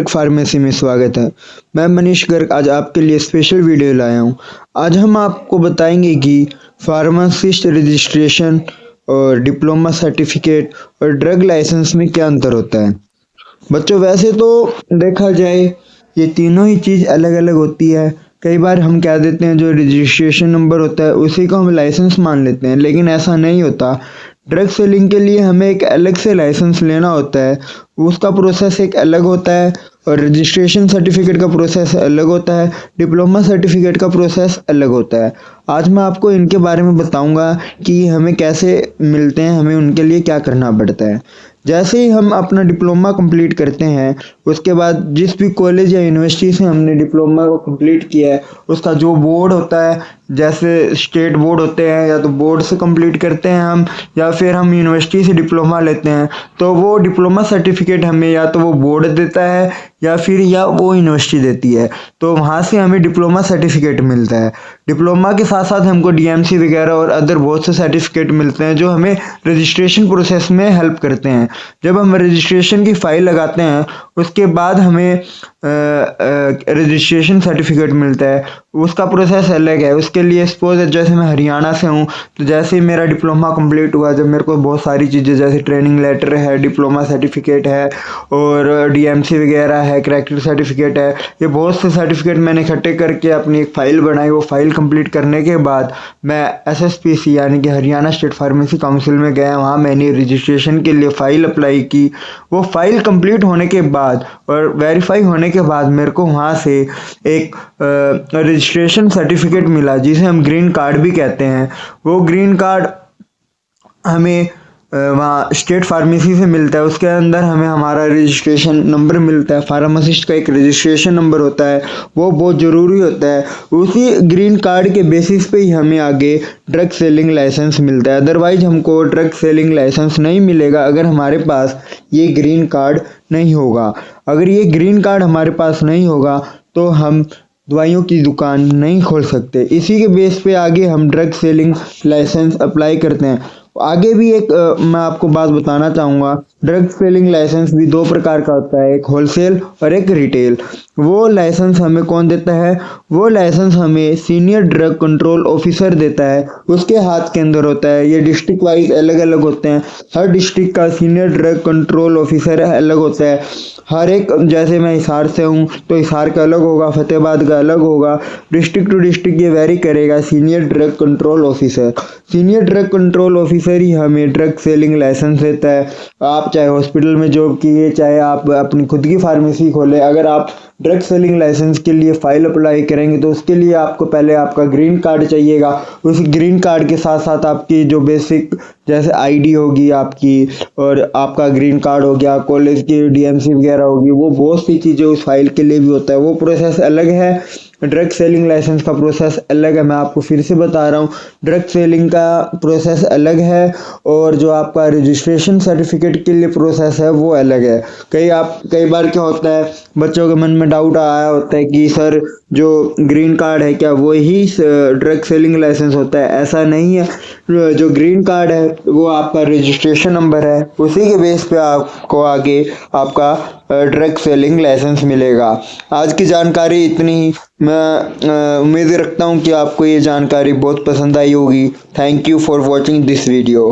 Pharmacy में स्वागत है। मैं मनीष गर्ग आज आपके लिए स्पेशल वीडियो लाया हूँ। आज हम आपको बताएंगे कि फार्मासिस्ट रजिस्ट्रेशन और डिप्लोमा सर्टिफिकेट और ड्रग लाइसेंस में क्या अंतर होता है। बच्चों, वैसे तो देखा जाए ये तीनों ही चीज़ अलग अलग होती है। कई बार हम क्या देते हैं, जो रजिस्ट्रेशन नंबर होता है उसी को हम लाइसेंस मान लेते हैं, लेकिन ऐसा नहीं होता। ड्रग सेलिंग के लिए हमें एक अलग से लाइसेंस लेना होता है, उसका प्रोसेस एक अलग होता है। और रजिस्ट्रेशन सर्टिफिकेट का प्रोसेस अलग होता है, डिप्लोमा सर्टिफिकेट का प्रोसेस अलग होता है। आज मैं आपको इनके बारे में बताऊंगा कि हमें कैसे मिलते हैं, हमें उनके लिए क्या करना पड़ता है। जैसे ही हम अपना डिप्लोमा कंप्लीट करते हैं, उसके बाद जिस भी कॉलेज या यूनिवर्सिटी से हमने डिप्लोमा को कंप्लीट किया है, उसका जो बोर्ड होता है, जैसे स्टेट बोर्ड होते हैं, या तो बोर्ड से कंप्लीट करते हैं हम, या फिर हम यूनिवर्सिटी से डिप्लोमा लेते हैं, तो वो डिप्लोमा सर्टिफिकेट हमें या तो वो बोर्ड देता है या फिर वो यूनिवर्सिटी देती है। तो वहाँ से हमें डिप्लोमा सर्टिफिकेट मिलता है। डिप्लोमा के साथ साथ हमको डीएमसी वगैरह और अदर बहुत से सर्टिफिकेट मिलते हैं जो हमें रजिस्ट्रेशन प्रोसेस में हेल्प करते हैं। जब हम रजिस्ट्रेशन की फ़ाइल लगाते हैं, उसके बाद हमें रजिस्ट्रेशन सर्टिफिकेट मिलता है। उसका प्रोसेस अलग है। उसके लिए सपोज जैसे मैं हरियाणा से हूँ, तो जैसे ही मेरा डिप्लोमा कंप्लीट हुआ, जब मेरे को बहुत सारी चीज़ें जैसे ट्रेनिंग लेटर है, डिप्लोमा सर्टिफिकेट है और डीएमसी वगैरह है, करैक्टर सर्टिफिकेट है, ये बहुत से सर्टिफिकेट मैंने इकट्ठे करके अपनी एक फ़ाइल बनाई। वो फ़ाइल कंप्लीट करने के बाद मैं एसएसपीसी यानी कि हरियाणा स्टेट फार्मेसी काउंसिल में गया। वहाँ मैंने रजिस्ट्रेशन के लिए फ़ाइल अप्लाई की। वो फ़ाइल कंप्लीट होने के बाद और वेरीफाई होने के बाद मेरे को वहाँ से एक रजिस्ट्रेशन सर्टिफिकेट मिला, जिसे हम ग्रीन कार्ड भी कहते हैं। वो ग्रीन कार्ड हमें वहाँ स्टेट फार्मेसी से मिलता है। उसके अंदर हमें हमारा रजिस्ट्रेशन नंबर मिलता है। फार्मासिस्ट का एक रजिस्ट्रेशन नंबर होता है, वो बहुत ज़रूरी होता है। उसी ग्रीन कार्ड के बेसिस पे ही हमें आगे ड्रग सेलिंग लाइसेंस मिलता है। अदरवाइज हमको ड्रग सेलिंग लाइसेंस नहीं मिलेगा अगर हमारे पास ये ग्रीन कार्ड नहीं होगा। अगर ये ग्रीन कार्ड हमारे पास नहीं होगा तो हम दवाइयों की दुकान नहीं खोल सकते। इसी के बेस पे आगे हम ड्रग सेलिंग लाइसेंस अप्लाई करते हैं। आगे भी एक मैं आपको बात बताना चाहूँगा। ड्रग सेलिंग लाइसेंस भी दो प्रकार का होता है, एक होलसेल और एक रिटेल। वो लाइसेंस हमें कौन देता है? वो लाइसेंस हमें सीनियर ड्रग कंट्रोल ऑफिसर देता है। उसके हाथ के अंदर होता है। ये डिस्ट्रिक्ट वाइज अलग अलग होते हैं। हर डिस्ट्रिक्ट का सीनियर ड्रग कंट्रोल ऑफिसर अलग होता है। हर एक, जैसे मैं हिसार से हूँ तो हिसार का अलग होगा, फतेहाबाद का अलग होगा। डिस्ट्रिक्ट टू डिस्ट्रिक्ट ये वेरी करेगा। Senior drug control officer, senior drug control officer ही हमें ड्रग सेलिंग लाइसेंस देता है। आप चाहे हॉस्पिटल में जॉब कीजिए, चाहे आप अपनी खुद की फार्मेसी खोले, अगर आप ड्रग सेलिंग लाइसेंस के लिए फ़ाइल अप्लाई करेंगे तो उसके लिए आपको पहले आपका ग्रीन कार्ड चाहिएगा। उस ग्रीन कार्ड के साथ साथ आपकी जो बेसिक जैसे आईडी होगी आपकी, और आपका ग्रीन कार्ड हो गया, कॉलेज की डीएमसी वगैरह होगी, वो बहुत सी चीज़ें उस फाइल के लिए भी होता है। वो प्रोसेस अलग है। ड्रग सेलिंग लाइसेंस का प्रोसेस अलग है। मैं आपको फिर से बता रहा हूँ, ड्रग सेलिंग का प्रोसेस अलग है और जो आपका रजिस्ट्रेशन सर्टिफिकेट के लिए प्रोसेस है वो अलग है। कई बार क्या होता है, बच्चों के मन में डाउट आया होता है कि सर जो ग्रीन कार्ड है क्या वो ही ड्रग सेलिंग लाइसेंस होता है? ऐसा नहीं है। जो ग्रीन कार्ड है वो आपका रजिस्ट्रेशन नंबर है, उसी के बेस पे आपको आगे आपका ड्रग सेलिंग लाइसेंस मिलेगा। आज की जानकारी इतनी ही। मैं उम्मीद रखता हूँ कि आपको ये जानकारी बहुत पसंद आई होगी। Thank you for watching this video.